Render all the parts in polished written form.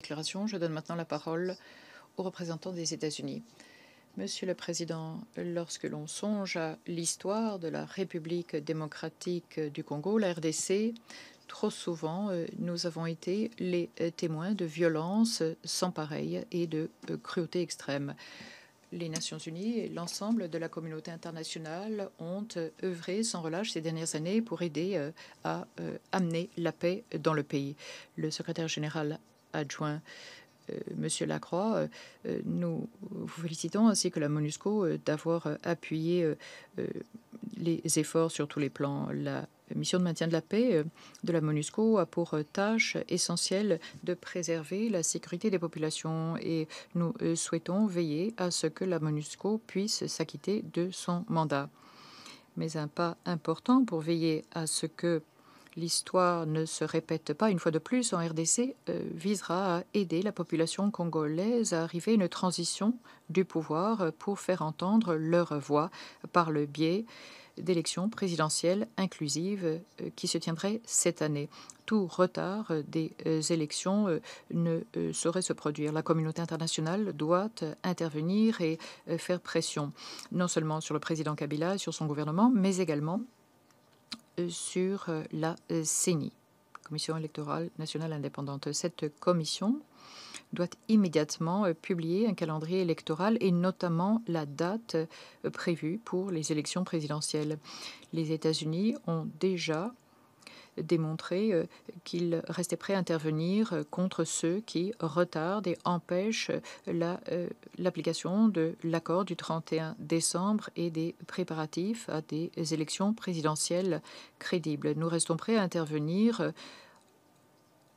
déclaration. Je donne maintenant la parole au représentant des États-Unis. Monsieur le Président, lorsque l'on songe à l'histoire de la République démocratique du Congo, la RDC, trop souvent, nous avons été les témoins de violences sans pareil et de cruauté extrême. Les Nations unies et l'ensemble de la communauté internationale ont œuvré sans relâche ces dernières années pour aider à amener la paix dans le pays. Le secrétaire général adjoint Monsieur Lacroix, nous vous félicitons ainsi que la MONUSCO d'avoir appuyé les efforts sur tous les plans. La mission de maintien de la paix de la MONUSCO a pour tâche essentielle de préserver la sécurité des populations et nous souhaitons veiller à ce que la MONUSCO puisse s'acquitter de son mandat. Mais un pas important pour veiller à ce que l'histoire ne se répète pas une fois de plus en RDC visera à aider la population congolaise à arriver à une transition du pouvoir pour faire entendre leur voix par le biais d'élections présidentielles inclusives qui se tiendraient cette année. Tout retard des élections ne saurait se produire. La communauté internationale doit intervenir et faire pression, non seulement sur le président Kabila et sur son gouvernement, mais également sur la CENI, Commission électorale nationale indépendante. Cette commission doit immédiatement publier un calendrier électoral et notamment la date prévue pour les élections présidentielles. Les États-Unis ont déjà démontré qu'ils restaient prêts à intervenir contre ceux qui retardent et empêchent l'application de l'accord du 31 décembre et des préparatifs à des élections présidentielles crédibles. Nous restons prêts à intervenir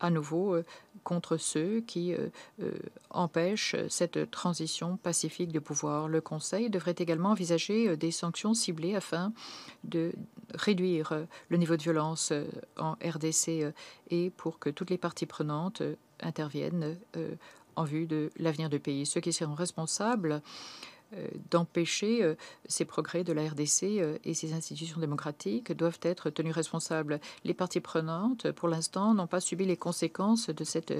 à nouveau contre ceux qui empêchent cette transition pacifique de pouvoir. Le Conseil devrait également envisager des sanctions ciblées afin de réduire le niveau de violence en RDC et pour que toutes les parties prenantes interviennent en vue de l'avenir du pays. Ceux qui seront responsables d'empêcher ces progrès de la RDC et ses institutions démocratiques doivent être tenus responsables. Les parties prenantes, pour l'instant, n'ont pas subi les conséquences de cette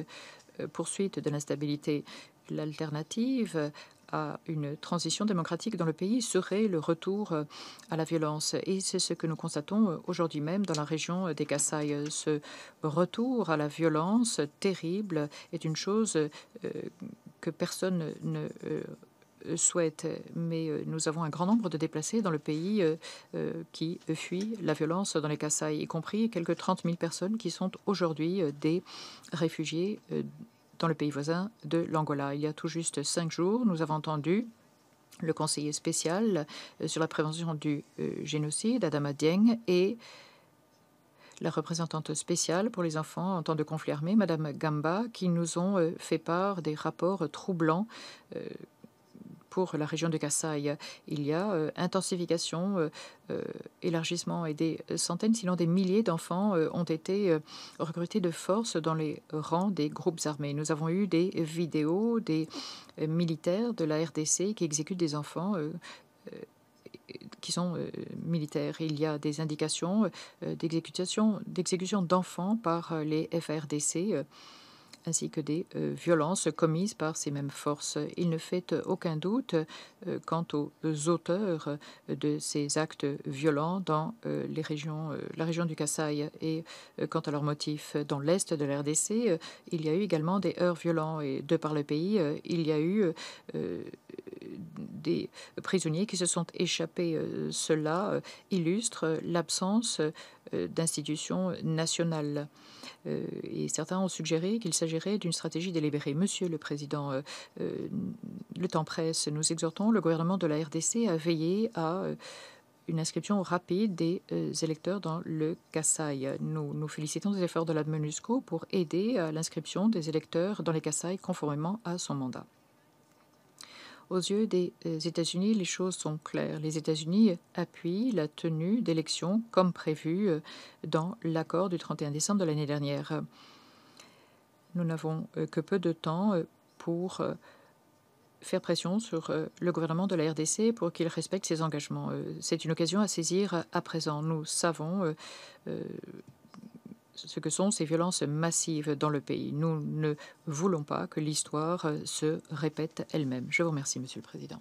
poursuite de l'instabilité. L'alternative à une transition démocratique dans le pays serait le retour à la violence. Et c'est ce que nous constatons aujourd'hui même dans la région des Kasaï. Ce retour à la violence terrible est une chose que personne ne souhaite, mais nous avons un grand nombre de déplacés dans le pays qui fuient la violence dans les Kasaï, y compris quelques 30 000 personnes qui sont aujourd'hui des réfugiés dans le pays voisin de l'Angola. Il y a tout juste 5 jours, nous avons entendu le conseiller spécial sur la prévention du génocide, Adama Dieng, et la représentante spéciale pour les enfants en temps de conflit armé, Madame Gamba, qui nous ont fait part des rapports troublants pour la région de Kasaï. Il y a intensification, élargissement et des centaines, sinon des milliers d'enfants ont été recrutés de force dans les rangs des groupes armés. Nous avons eu des vidéos des militaires de la RDC qui exécutent des enfants qui sont militaires. Il y a des indications d'exécution d'enfants par les FARDC ainsi que des violences commises par ces mêmes forces. Il ne fait aucun doute quant aux auteurs de ces actes violents dans la région du Kasaï et quant à leurs motifs. Dans l'est de la RDC, il y a eu également des heurts violents et de par le pays, il y a eu des prisonniers qui se sont échappés. Cela illustre l'absence d'institutions nationales. Et certains ont suggéré qu'il s'agirait d'une stratégie délibérée. Monsieur le Président, le temps presse. Nous exhortons le gouvernement de la RDC à veiller à une inscription rapide des électeurs dans le Kasaï. Nous nous félicitons des efforts de la MONUSCO pour aider à l'inscription des électeurs dans les Kasaï conformément à son mandat. Aux yeux des États-Unis, les choses sont claires. Les États-Unis appuient la tenue d'élections comme prévu dans l'accord du 31 décembre de l'année dernière. Nous n'avons que peu de temps pour faire pression sur le gouvernement de la RDC pour qu'il respecte ses engagements. C'est une occasion à saisir à présent. Nous savons ce que sont ces violences massives dans le pays. Nous ne voulons pas que l'histoire se répète elle-même. Je vous remercie, Monsieur le Président.